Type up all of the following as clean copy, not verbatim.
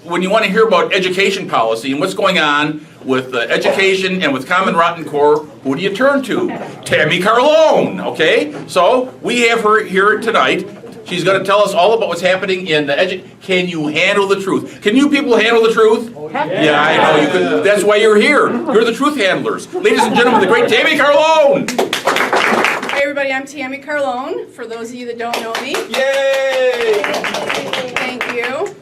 when you want to hear about education policy and what's going on with education and with Common Rotten Core, who do you turn to? Tammy Carlone, okay? So we have her here tonight. She's going to tell us all about what's happening in the Can you handle the truth? Can you people handle the truth? Yeah, I know you could. That's why you're here. You're the truth handlers. Ladies and gentlemen, the great Tammy Carlone. Hi everybody, I'm Tammy Carlone, for those of you that don't know me. Yay! Thank you.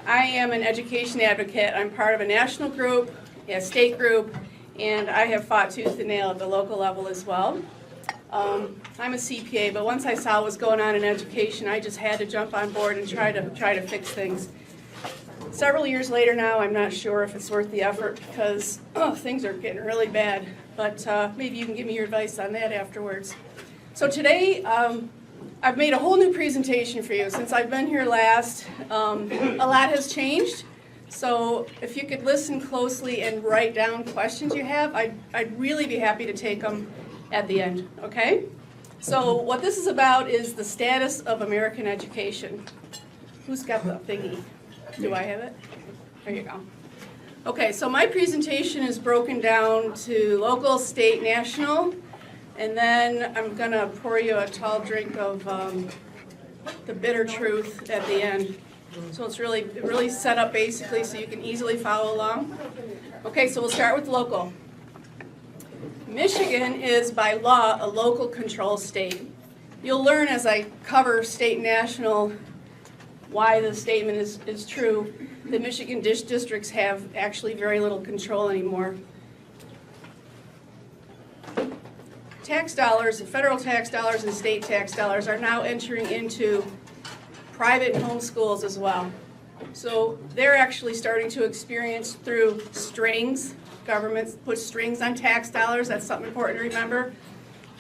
I am an education advocate. I'm part of a national group, a state group, and I have fought tooth and nail at the local level as well. I'm a CPA, but once I saw what was going on in education, I just had to jump on board and try to fix things. Several years later now, I'm not sure if it's worth the effort because things are getting really bad, but maybe you can give me your advice on that afterwards. So today, I've made a whole new presentation for you. Since I've been here last, a lot has changed. So if you could listen closely and write down questions you have, I'd really be happy to take them at the end, okay? So what this is about is the status of American education. Who's got the thingy? Do I have it? There you go. Okay, so my presentation is broken down to local, state, national, and then I'm gonna pour you a tall drink of the bitter truth at the end. So it's really set up basically so you can easily follow along. Okay, so we'll start with local. Michigan is by law a local control state. You'll learn as I cover state and national why the statement is true. The Michigan districts have actually very little control anymore. Tax dollars, federal tax dollars and state tax dollars are now entering into private home schools as well. So they're actually starting to experience through strings. Government puts strings on tax dollars, that's something important to remember,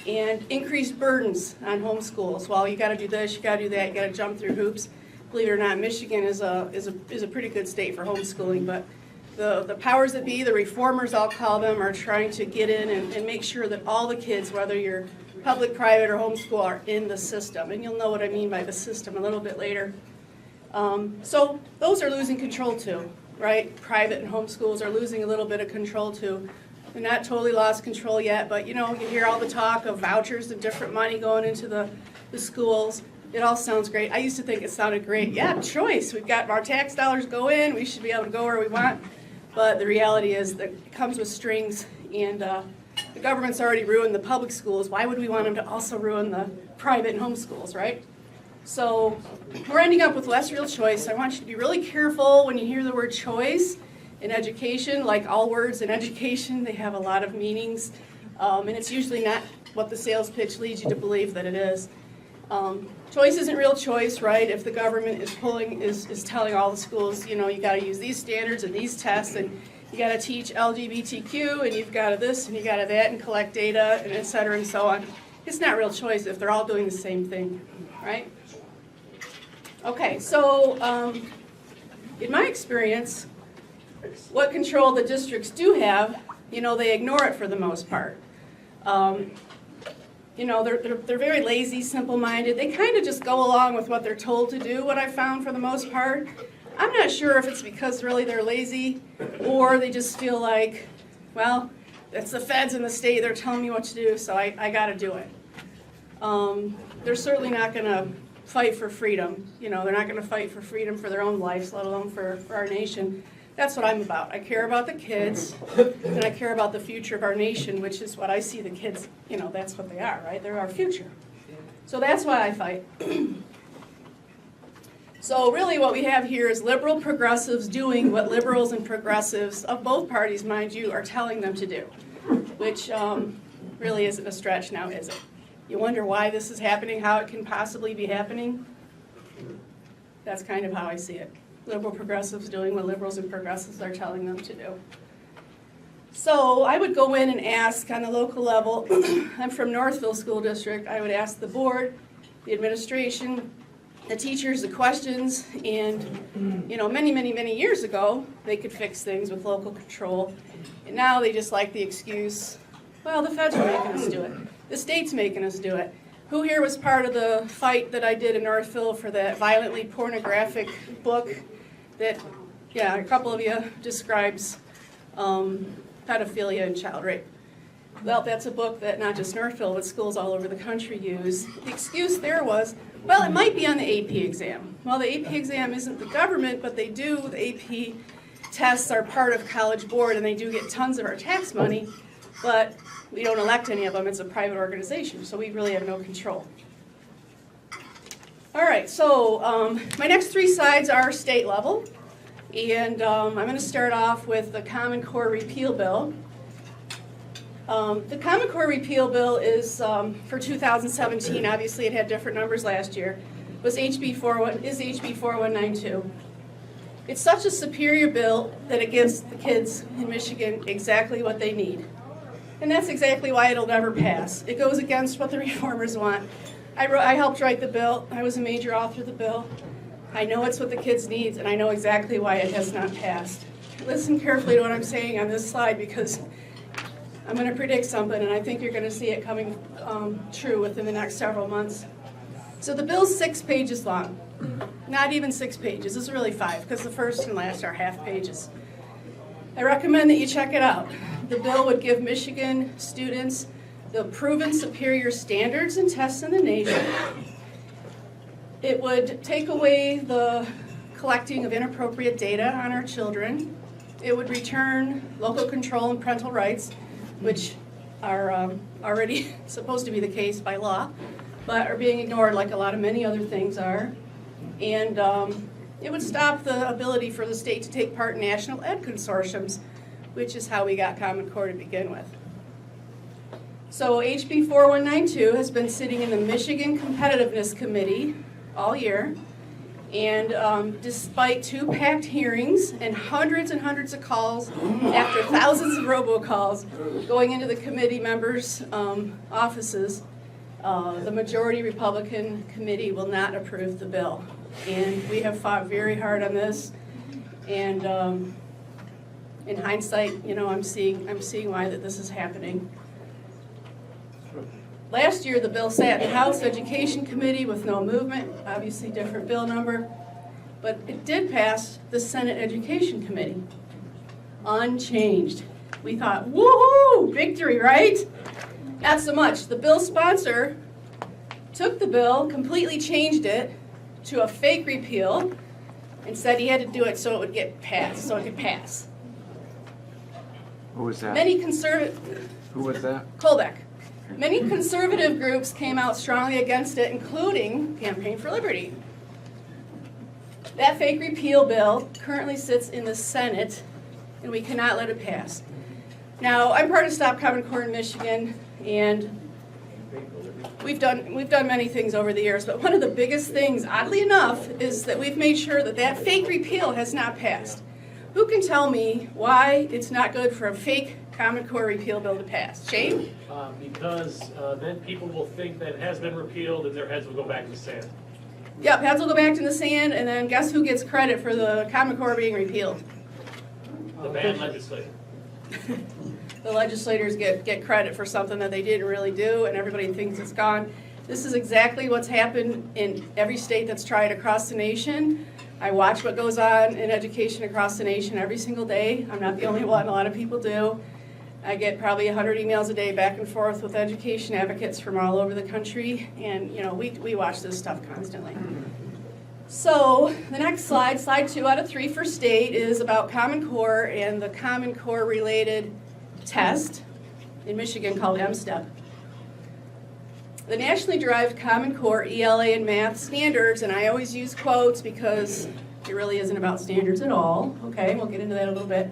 and increased burdens on homeschools. Well, you got to do this, you got to do that, you got to jump through hoops. Believe it or not, Michigan is a pretty good state for homeschooling, but the powers that be, the reformers I'll call them, are trying to get in and make sure that all the kids, whether you're public, private, or homeschool, are in the system. And you'll know what I mean by the system a little bit later. So those are losing control too. Right? Private and homeschools are losing a little bit of control too. They're not totally lost control yet, but you know, you hear all the talk of vouchers and different money going into the schools. It all sounds great. I used to think it sounded great. Yeah, choice. We've got our tax dollars go in. We should be able to go where we want. But the reality is that it comes with strings, and the government's already ruined the public schools. Why would we want them to also ruin the private and homeschools, right? So we're ending up with less real choice. I want you to be really careful when you hear the word choice in education. Like all words in education, they have a lot of meanings, and it's usually not what the sales pitch leads you to believe that it is. Choice isn't real choice, right? If the government is telling all the schools, you know, you got to use these standards and these tests, and you got to teach LGBTQ, and you've got to this and you got to that, and collect data, and et cetera, and so on. It's not real choice if they're all doing the same thing, right? Okay, so in my experience, what control the districts do have, you know, they ignore it for the most part. You know, they're very lazy, simple-minded. They kind of just go along with what they're told to do, what I found for the most part. I'm not sure if it's because really they're lazy or they just feel like, well, it's the feds in the state, they're telling me what to do, so I got to do it. They're certainly not going to fight for freedom. You know, they're not going to fight for freedom for their own lives, let alone for our nation. That's what I'm about. I care about the kids, and I care about the future of our nation, which is what I see the kids, you know, that's what they are, right? They're our future. So that's why I fight. So really what we have here is liberal progressives doing what liberals and progressives of both parties, mind you, are telling them to do, which really isn't a stretch now, is it? You wonder why this is happening, how it can possibly be happening? That's kind of how I see it. Liberal progressives doing what liberals and progressives are telling them to do. So I would go in and ask on the local level, I'm from Northville School District, I would ask the board, the administration, the teachers the questions, and you know, many years ago, they could fix things with local control. And now they just like the excuse, well, the feds are making us do it. The state's making us do it. Who here was part of the fight that I did in Northville for that violently pornographic book that Yeah, a couple of you describes pedophilia and child rape. Well, that's a book that not just Northville, but schools all over the country use. The excuse there was, well, it might be on the AP exam. Well, the AP exam isn't the government, but they do. The AP tests are part of College Board, and they do get tons of our tax money, but we don't elect any of them. It's a private organization, so we really have no control. All right, so my next three slides are state level, and I'm going to start off with the Common Core repeal bill. The Common Core repeal bill is for 2017. Obviously, it had different numbers last year. Was HB 4192. It's such a superior bill that it gives the kids in Michigan exactly what they need. And that's exactly why it'll never pass. It goes against what the reformers want. I helped write the bill. I was a major author of the bill. I know it's what the kids need, and I know exactly why it has not passed. Listen carefully to what I'm saying on this slide, because I'm going to predict something, and I think you're going to see it coming true within the next several months. So the bill's 6 pages long. Not even 6 pages. It's really 5, because the first and last are half pages. I recommend that you check it out. The bill would give Michigan students the proven superior standards and tests in the nation. It would take away the collecting of inappropriate data on our children. It would return local control and parental rights, which are already supposed to be the case by law, but are being ignored like a lot of many other things are. And it would stop the ability for the state to take part in national ed consortiums, which is how we got Common Core to begin with. So HB 4192 has been sitting in the Michigan Competitiveness Committee all year, and despite 2 packed hearings and hundreds of calls after thousands of robocalls going into the committee members' offices, the majority Republican committee will not approve the bill. And we have fought very hard on this, and in hindsight, you know, I'm seeing why that this is happening. Last year, the bill sat in the House Education Committee with no movement, obviously different bill number, but it did pass the Senate Education Committee, unchanged. We thought, woohoo, victory, right? Not so much. The bill sponsor took the bill, completely changed it to a fake repeal, and said he had to do it so it would get passed, so it could pass. Who was that? Who was that? Kolbeck. Many conservative groups came out strongly against it, including Campaign for Liberty. That fake repeal bill currently sits in the Senate, and we cannot let it pass. Now, I'm part of Stop Common Core in Michigan, and we've done many things over the years, but one of the biggest things, oddly enough, is that we've made sure that that fake repeal has not passed. Who can tell me why it's not good for a fake Common Core repeal bill to pass? Shane? Because then people will think that it has been repealed and their heads will go back in the sand. Yep, heads will go back to the sand, and then guess who gets credit for the Common Core being repealed? The bad legislator. The legislators get credit for something that they didn't really do, and everybody thinks it's gone. This is exactly what's happened in every state that's tried across the nation. I watch what goes on in education across the nation every single day. I'm not the only one, a lot of people do. I get probably 100 emails a day back and forth with education advocates from all over the country, and you know, we watch this stuff constantly. So the next slide, slide 2 out of 3 for state, is about Common Core and the Common Core related test in Michigan called MSTEP. The nationally derived Common Core ELA and math standards, and I always use quotes because it really isn't about standards at all. Okay, we'll get into that a little bit.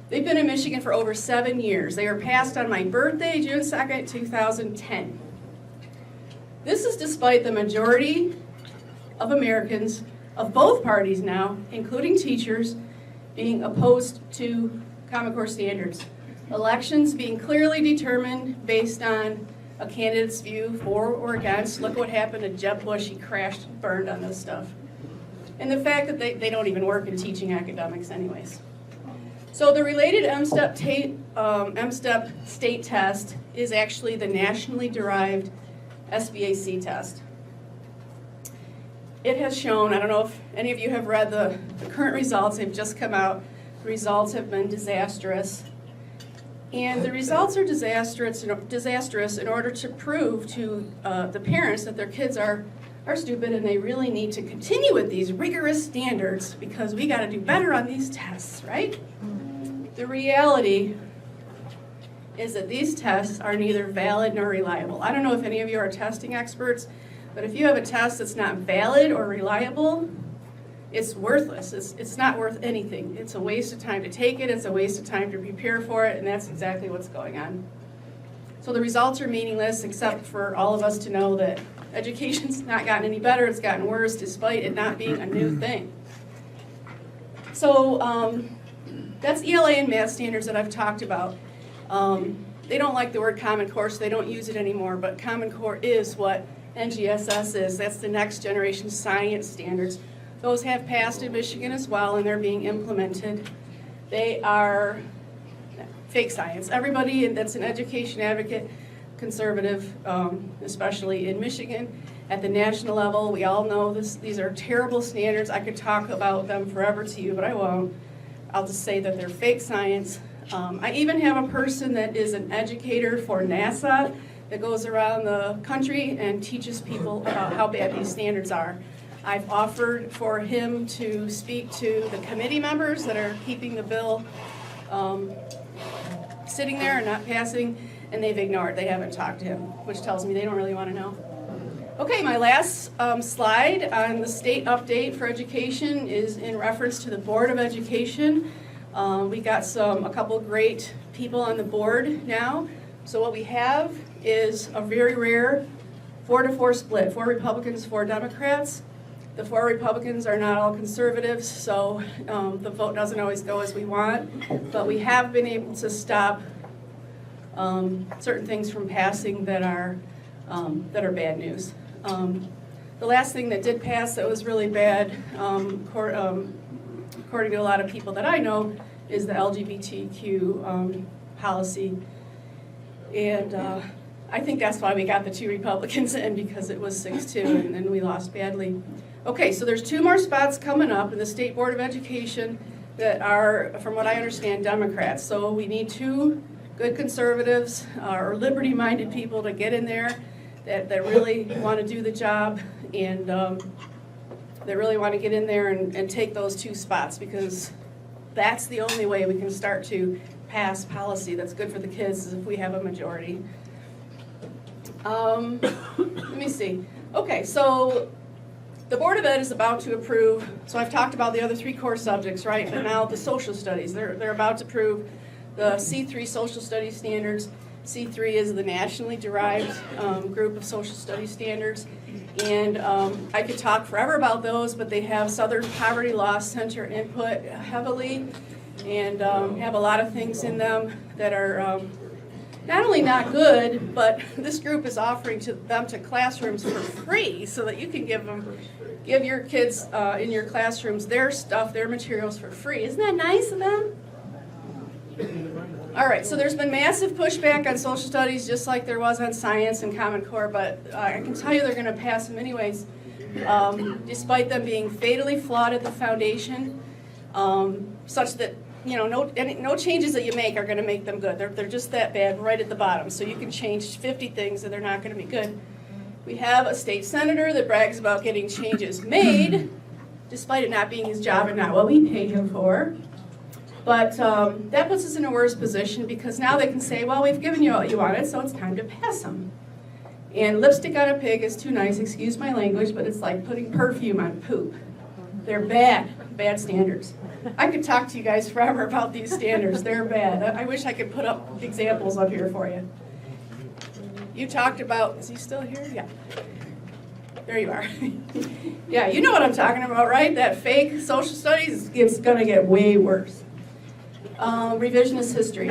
They've been in Michigan for over 7 years. They were passed on my birthday, June 2nd, 2010. This is despite the majority of Americans, of both parties now, including teachers, being opposed to Common Core standards. Elections being clearly determined based on a candidate's view for or against. Look what happened to Jeb Bush. He crashed and burned on this stuff. And the fact that they don't even work in teaching academics anyways. So the related MSTEP state test is actually the nationally derived SBAC test. it has shown, I don't know if any of you have read the current results, they've just come out. The results have been disastrous. And the results are disastrous in order to prove to the parents that their kids are stupid and they really need to continue with these rigorous standards because we got to do better on these tests, right? The reality is that these tests are neither valid nor reliable. I don't know if any of you are testing experts, but if you have a test that's not valid or reliable, it's worthless. It's not worth anything. It's a waste of time to take it, it's a waste of time to prepare for it, and that's exactly what's going on. So the results are meaningless except for all of us to know that education's not gotten any better, it's gotten worse despite it not being a new thing. So that's ELA and math standards that I've talked about. They don't like the word Common Core, so they don't use it anymore, but Common Core is what NGSS is. That's the next generation science standards. Those have passed in Michigan as well, and they're being implemented. They are fake science. Everybody that's an education advocate, conservative, especially in Michigan, at the national level, we all know these are terrible standards. I could talk about them forever to you, but I won't. I'll just say that they're fake science. I even have a person that is an educator for NASA that goes around the country and teaches people about how bad these standards are. I've offered for him to speak to the committee members that are keeping the bill sitting there and not passing, and they've ignored. They haven't talked to him, which tells me they don't really want to know. Okay, my last slide on the state update for education is in reference to the Board of Education. We got a couple great people on the board now. So what we have is a very rare 4-4 split, 4 Republicans, 4 Democrats. The 4 Republicans are not all conservatives, so the vote doesn't always go as we want. But we have been able to stop certain things from passing that are bad news. The last thing that did pass that was really bad, according to a lot of people that I know, is the LGBTQ policy. And I think that's why we got the 2 Republicans in, because it was 6-2 and then we lost badly. Okay, so there's 2 more spots coming up in the State Board of Education that are, from what I understand, Democrats. So we need 2 good conservatives or liberty-minded people to get in there that really want to do the job and that really want to get in there and take those 2 spots, because that's the only way we can start to pass policy that's good for the kids is if we have a majority. Let me see. Okay, so the Board of Ed is about to approve, so I've talked about the other 3 core subjects, right? But now the social studies, they're about to approve the C3 social studies standards. C3 is the nationally derived group of social studies standards. And I could talk forever about those, but they have Southern Poverty Law Center input heavily and have a lot of things in them that are not only not good, but this group is offering them to classrooms for free so that you can give your kids in your classrooms their stuff, their materials for free. Isn't that nice of them? All right, so there's been massive pushback on social studies, just like there was on science and Common Core, but I can tell you they're going to pass in many ways, despite them being fatally flawed at the foundation, such that no changes that you make are going to make them good. They're just that bad right at the bottom. So you can change 50 things and they're not going to be good. We have a state senator that brags about getting changes made, despite it not being his job and not what we pay him for. But that puts us in a worse position because now they can say, well, we've given you what you wanted, so it's time to pass them. And lipstick on a pig is too nice, excuse my language, but it's like putting perfume on poop. They're bad standards. I could talk to you guys forever about these standards. They're bad. I wish I could put up examples up here for you. You talked about, is he still here? Yeah. There you are. Yeah, you know what I'm talking about, right? That fake social studies, it's going to get way worse. Revisionist history.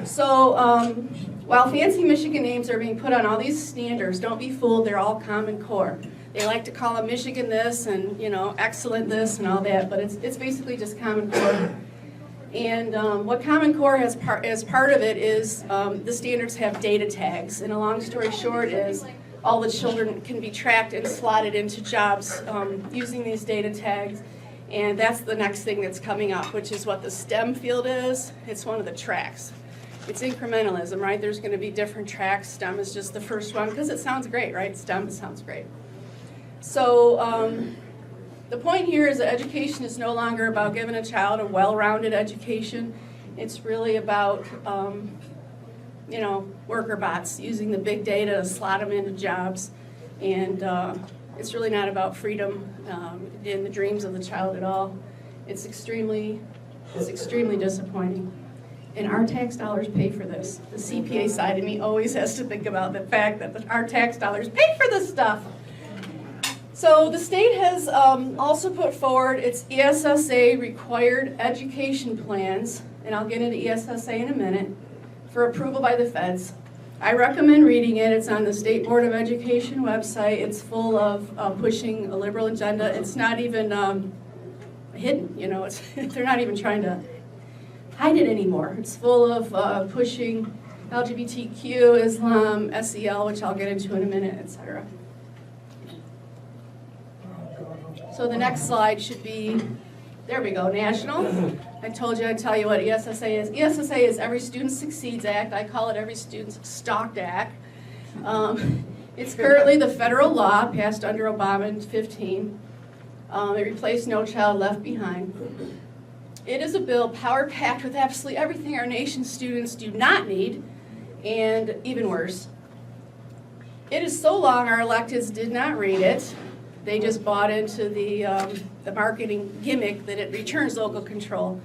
So while fancy Michigan names are being put on all these standards, don't be fooled, they're all Common Core. They like to call them Michigan this and, excellent this and all that, but it's basically just Common Core. And what Common Core has as part of it is the standards have data tags. And a long story short is all the children can be tracked and slotted into jobs using these data tags. And that's the next thing that's coming up, which is what the STEM field is. It's one of the tracks. It's incrementalism, right? There's going to be different tracks. STEM is just the first one because it sounds great, right? STEM sounds great. So the point here is that education is no longer about giving a child a well-rounded education. It's really about, worker bots, using the big data to slot them into jobs. And it's really not about freedom in the dreams of the child at all. It's extremely disappointing. And our tax dollars pay for this. The CPA side of me always has to think about the fact that our tax dollars pay for this stuff. So the state has also put forward its ESSA required education plans, and I'll get into ESSA in a minute, for approval by the feds. I recommend reading it. It's on the State Board of Education website. It's full of pushing a liberal agenda. It's not even hidden, they're not even trying to hide it anymore. It's full of pushing LGBTQ, Islam, SEL, which I'll get into in a minute, etc. So the next slide should be, there we go, national. I told you I'd tell you what ESSA is. ESSA is Every Student Succeeds Act. I call it Every Student Stalked Act. It's currently the federal law passed under Obama in 2015. It replaced No Child Left Behind. It is a bill power-packed with absolutely everything our nation's students do not need, and even worse. It is so long our electeds did not read it. They just bought into the marketing gimmick that it returns local control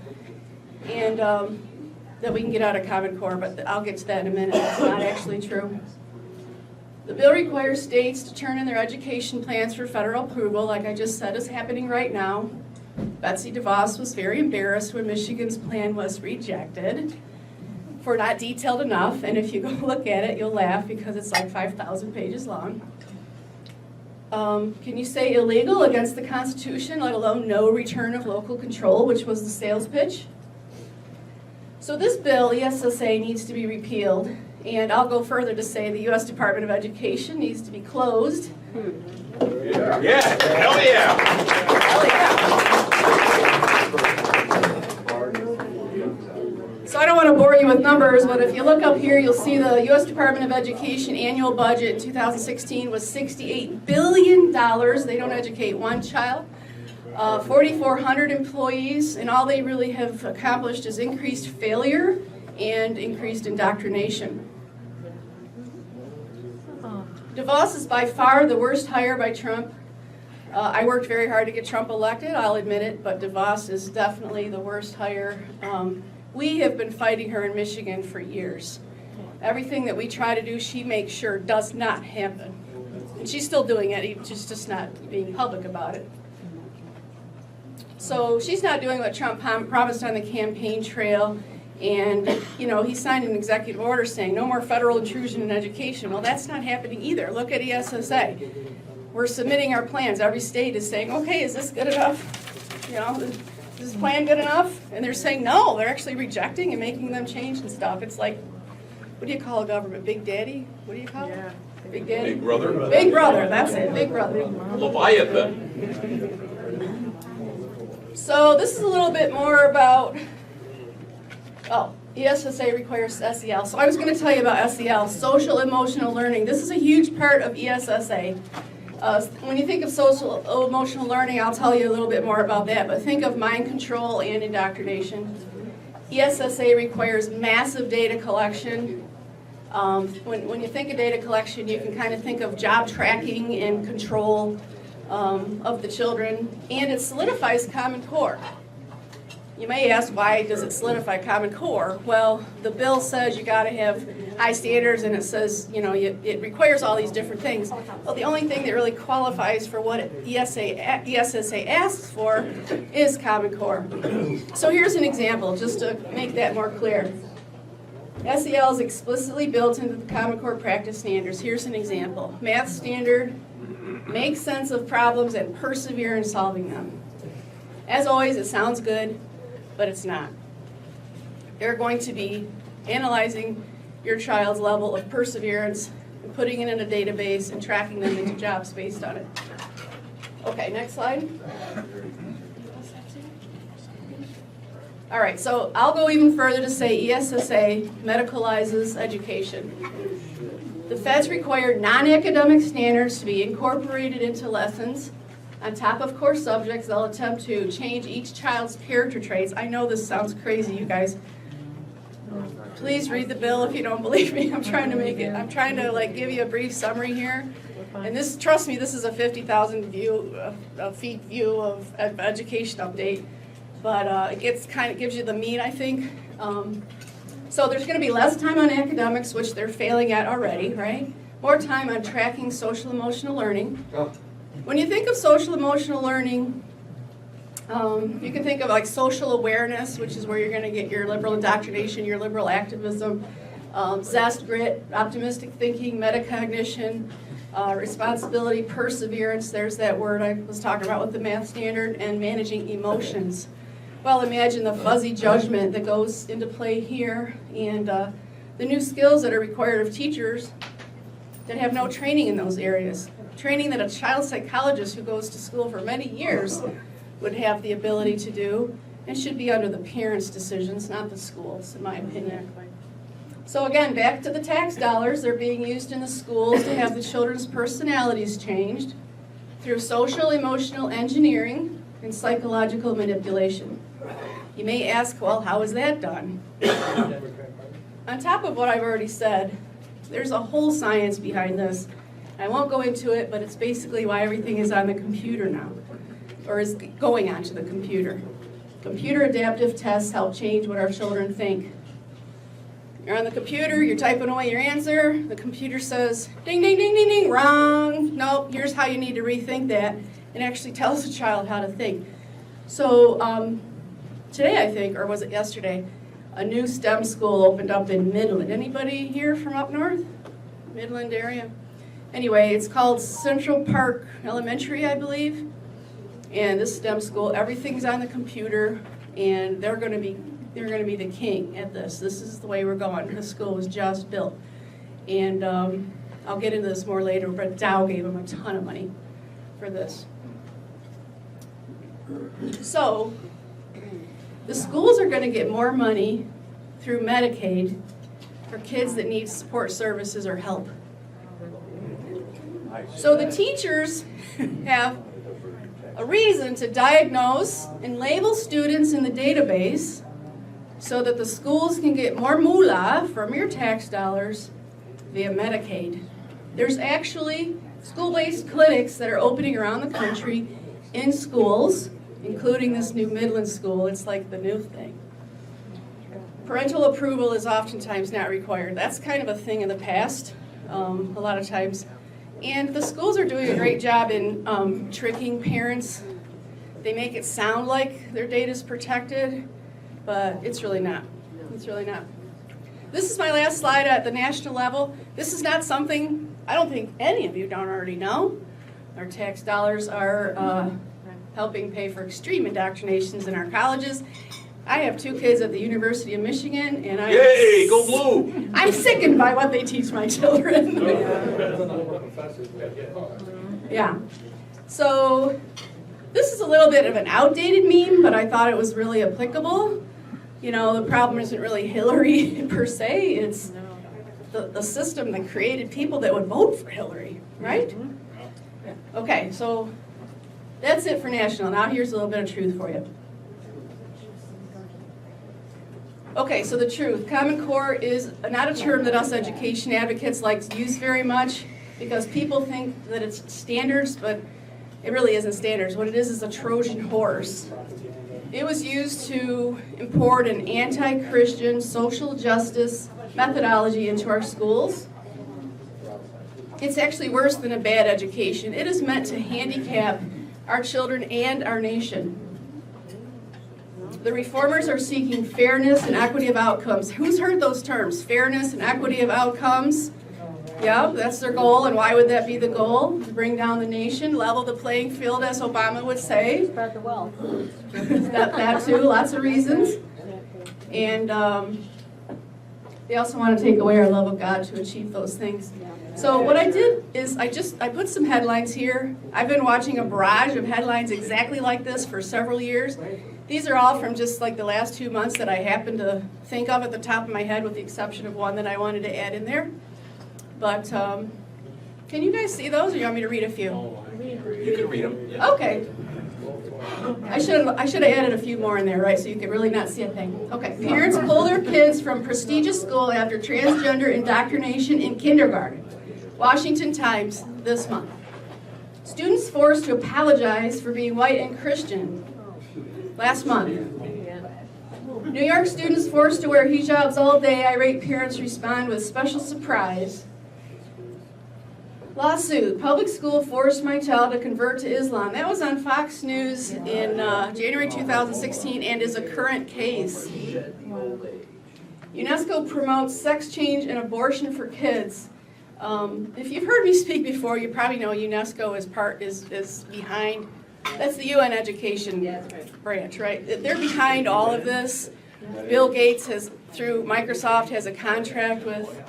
and that we can get out of Common Core, but I'll get to that in a minute. It's not actually true. The bill requires states to turn in their education plans for federal approval, like I just said is happening right now. Betsy DeVos was very embarrassed when Michigan's plan was rejected for not detailed enough, and if you go look at it, you'll laugh because it's like 5,000 pages long. Can you say illegal against the Constitution, let alone no return of local control, which was the sales pitch? So this bill, ESSA, needs to be repealed, and I'll go further to say the U.S. Department of Education needs to be closed. Yeah, hell yeah. Hell yeah. So I don't want to bore you with numbers, but if you look up here, you'll see the U.S. Department of Education annual budget in 2016 was $68 billion. They don't educate one child. 4,400 employees, and all they really have accomplished is increased failure and increased indoctrination. DeVos is by far the worst hire by Trump. I worked very hard to get Trump elected, I'll admit it, but DeVos is definitely the worst hire. We have been fighting her in Michigan for years. Everything that we try to do, she makes sure does not happen. And she's still doing it, she's just not being public about it. So she's not doing what Trump promised on the campaign trail. And, he signed an executive order saying no more federal intrusion in education. Well, that's not happening either. Look at ESSA. We're submitting our plans. Every state is saying, okay, is this good enough? Is this plan good enough? And they're saying no. They're actually rejecting and making them change and stuff. It's like, what do you call a government? Big Daddy? What do you call it? Big Daddy? Big Brother. Big Brother, that's it. Big Brother. Leviathan. So this is a little bit more about, ESSA requires SEL. So I was going to tell you about SEL, social emotional learning. This is a huge part of ESSA. When you think of social emotional learning, I'll tell you a little bit more about that, but think of mind control and indoctrination. ESSA requires massive data collection. When you think of data collection, you can kind of think of job tracking and control of the children, and it solidifies Common Core. You may ask, why does it solidify Common Core? Well, the bill says you got to have high standards, and it says, it requires all these different things. Well, the only thing that really qualifies for what ESSA asks for is Common Core. So here's an example, just to make that more clear. SEL is explicitly built into the Common Core practice standards. Here's an example. Math standard, make sense of problems and persevere in solving them. As always, it sounds good, but it's not. They're going to be analyzing your child's level of perseverance and putting it in a database and tracking them into jobs based on it. Okay, next slide. All right, so I'll go even further to say ESSA medicalizes education. The feds require non-academic standards to be incorporated into lessons. On top of core subjects, they'll attempt to change each child's character traits. I know this sounds crazy, you guys. Please read the bill if you don't believe me. I'm trying to like give you a brief summary here. And this, trust me, this is a 50,000 feet view of education update. But it gives you the meat, I think. So there's going to be less time on academics, which they're failing at already, right? More time on tracking social emotional learning. When you think of social emotional learning, you can think of like social awareness, which is where you're going to get your liberal indoctrination, your liberal activism, zest, grit, optimistic thinking, metacognition, responsibility, perseverance, there's that word I was talking about with the math standard, and managing emotions. Well, imagine the fuzzy judgment that goes into play here, and the new skills that are required of teachers that have no training in those areas. Training that a child psychologist who goes to school for many years would have the ability to do, and should be under the parents' decisions, not the schools, in my opinion. So again, back to the tax dollars, they're being used in the schools to have the children's personalities changed through social emotional engineering and psychological manipulation. You may ask, well, how is that done? On top of what I've already said, there's a whole science behind this. I won't go into it, but it's basically why everything is on the computer now, or is going onto the computer. Computer adaptive tests help change what our children think. You're on the computer, you're typing away your answer, the computer says, ding, ding, ding, ding, ding, wrong. Nope, here's how you need to rethink that. It actually tells the child how to think. So today, I think, or was it yesterday, a new STEM school opened up in Midland. Anybody here from up north? Midland area? Anyway, it's called Central Park Elementary, I believe. And this STEM school, everything's on the computer, and they're going to be the king at this. This is the way we're going. This school was just built. And I'll get into this more later, but Dow gave them a ton of money for this. So the schools are going to get more money through Medicaid for kids that need support services or help. So the teachers have a reason to diagnose and label students in the database so that the schools can get more moolah from your tax dollars via Medicaid. There's actually school-based clinics that are opening around the country in schools, including this new Midland school. It's like the new thing. Parental approval is oftentimes not required. That's kind of a thing in the past, a lot of times. And the schools are doing a great job in tricking parents. They make it sound like their data is protected, but it's really not. It's really not. This is my last slide at the national level. This is not something I don't think any of you don't already know. Our tax dollars are helping pay for extreme indoctrinations in our colleges. I have 2 kids at the University of Michigan, and Yay, go blue! I'm sickened by what they teach my children. Yeah. So this is a little bit of an outdated meme, but I thought it was really applicable. You know, the problem isn't really Hillary per se, it's the system that created people that would vote for Hillary, right? Okay, so that's it for national. Now here's a little bit of truth for you. Okay, so the truth. Common Core is not a term that us education advocates like to use very much because people think that it's standards, but it really isn't standards. What it is a Trojan horse. It was used to import an anti-Christian social justice methodology into our schools. It's actually worse than a bad education. It is meant to handicap our children and our nation. The reformers are seeking fairness and equity of outcomes. Who's heard those terms? Fairness and equity of outcomes? Yeah, that's their goal. And why would that be the goal? To bring down the nation, level the playing field, as Obama would say. Spread the wealth. That too, lots of reasons. And They also want to take away our love of God to achieve those things. So what I did is I put some headlines here. I've been watching a barrage of headlines exactly like this for several years. These are all from just like the last 2 months that I happen to think of at the top of my head, with the exception of one that I wanted to add in there. But can you guys see those, or you want me to read a few? You can read them. Okay. I should have added a few more in there, right, so you could really not see a thing. Okay. Parents pull their kids from prestigious school after transgender indoctrination in kindergarten. Washington Times this month. Students forced to apologize for being white and Christian last month. New York students forced to wear hijabs all day. Irate parents respond with special surprise. Lawsuit. Public school forced my child to convert to Islam. That was on Fox News in January 2016 and is a current case. UNESCO promotes sex change and abortion for kids. If you've heard me speak before, you probably know UNESCO is behind. That's the UN education branch, right? They're behind all of this. Bill Gates through Microsoft, has a contract with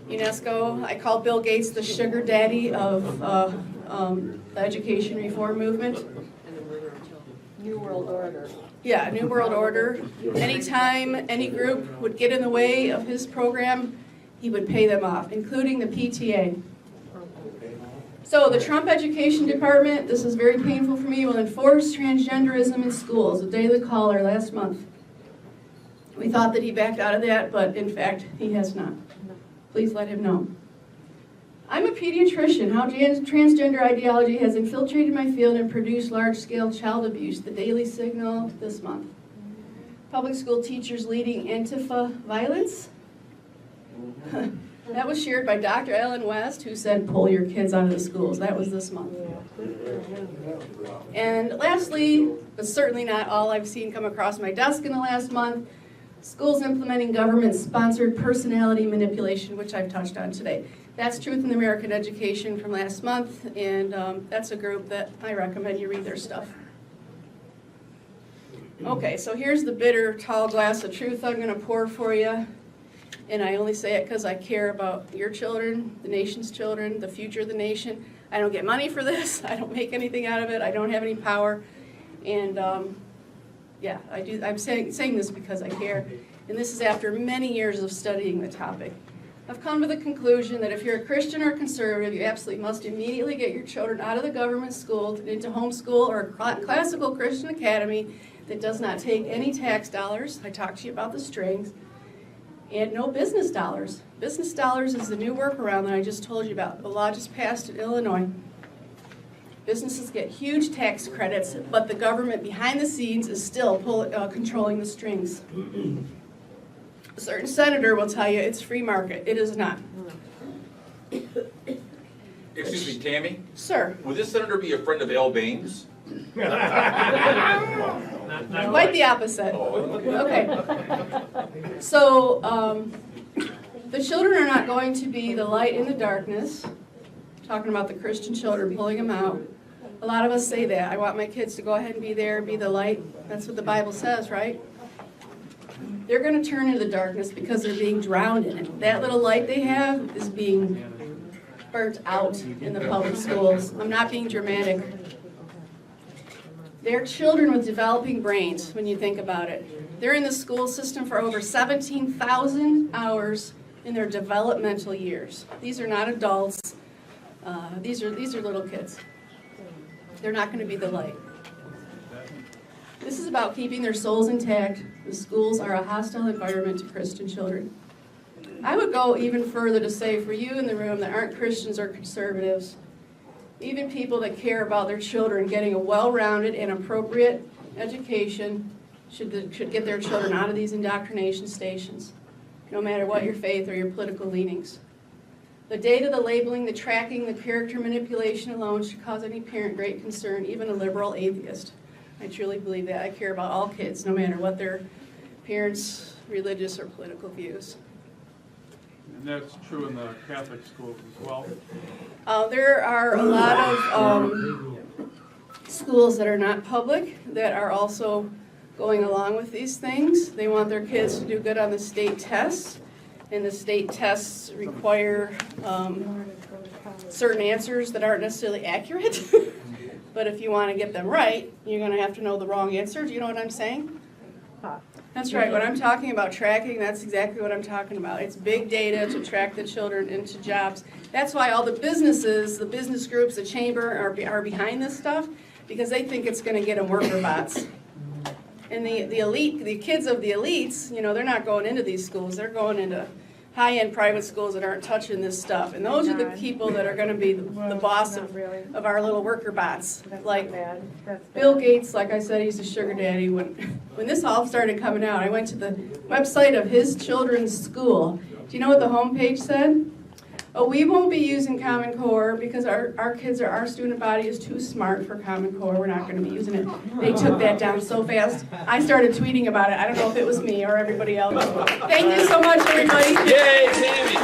UNESCO. I call Bill Gates the sugar daddy of the education reform movement. New World Order. Yeah, New World Order. Anytime any group would get in the way of his program, he would pay them off, including the PTA. So the Trump Education Department, this is very painful for me, will enforce transgenderism in schools. The Daily Caller last month. We thought that he backed out of that, but in fact, he has not. Please let him know. I'm a pediatrician. How transgender ideology has infiltrated my field and produced large-scale child abuse. The Daily Signal this month. Public school teachers leading Antifa violence. That was shared by Dr. Ellen West, who said, pull your kids out of the schools. That was this month. And lastly, but certainly not all I've seen come across my desk in the last month, schools implementing government-sponsored personality manipulation, which I've touched on today. That's Truth in American Education from last month, and that's a group that I recommend you read their stuff. Okay, so here's the bitter, tall glass of truth I'm going to pour for you. And I only say it because I care about your children, the nation's children, the future of the nation. I don't get money for this. I don't make anything out of it. I don't have any power. And yeah, I do. I'm saying this because I care. And this is after many years of studying the topic. I've come to the conclusion that if you're a Christian or conservative, you absolutely must immediately get your children out of the government school and into homeschool or a classical Christian academy that does not take any tax dollars. I talked to you about the strings. And no business dollars. Business dollars is the new workaround that I just told you about. The law just passed in Illinois. Businesses get huge tax credits, but the government behind the scenes is still controlling the strings. A certain senator will tell you it's free market. It is not. Excuse me, Tammy? Sir, Would this senator be a friend of Al Baines? quite the opposite. Okay. So, the children are not going to be the light in the darkness. Talking about the Christian children, pulling them out. A lot of us say that. I want my kids to go ahead and be there and be the light. That's what the Bible says, right? They're going to turn into the darkness because they're being drowned in it. That little light they have is being burnt out in the public schools. I'm not being dramatic. They're children with developing brains, when you think about it. They're in the school system for over 17,000 hours in their developmental years. These are not adults. These are little kids. They're not going to be the light. This is about keeping their souls intact. The schools are a hostile environment to Christian children. I would go even further to say, for you in the room that aren't Christians or conservatives, even people that care about their children getting a well-rounded and appropriate education should get their children out of these indoctrination stations, no matter what your faith or your political leanings. The data, the labeling, the tracking, the character manipulation alone should cause any parent great concern, even a liberal atheist. I truly believe that. I care about all kids, no matter what their parents' religious or political views. And that's true in the Catholic schools as well? There are a lot of schools that are not public that are also going along with these things. They want their kids to do good on the state tests. and the state tests require certain answers that aren't necessarily accurate. But if you want to get them right, you're going to have to know the wrong answer. Do you know what I'm saying? That's right. When I'm talking about tracking, that's exactly what I'm talking about. It's big data to track the children into jobs. That's why all the businesses, the business groups, the chamber are behind this stuff, because they think it's going to get them worker bots. And the elite, the kids of the elites, you know, they're not going into these schools. They're going into high-end private schools that aren't touching this stuff. And those are the people that are going to be the boss of our little worker bots. Like Bill Gates, like I said, he's a sugar daddy. When this all started coming out, I went to the website of his children's school. Do you know what the homepage said? Oh, we won't be using Common Core because our student body is too smart for Common Core. We're not going to be using it. They took that down so fast. I started tweeting about it. I don't know if it was me or everybody else. Thank you so much, everybody. Yay, Tammy!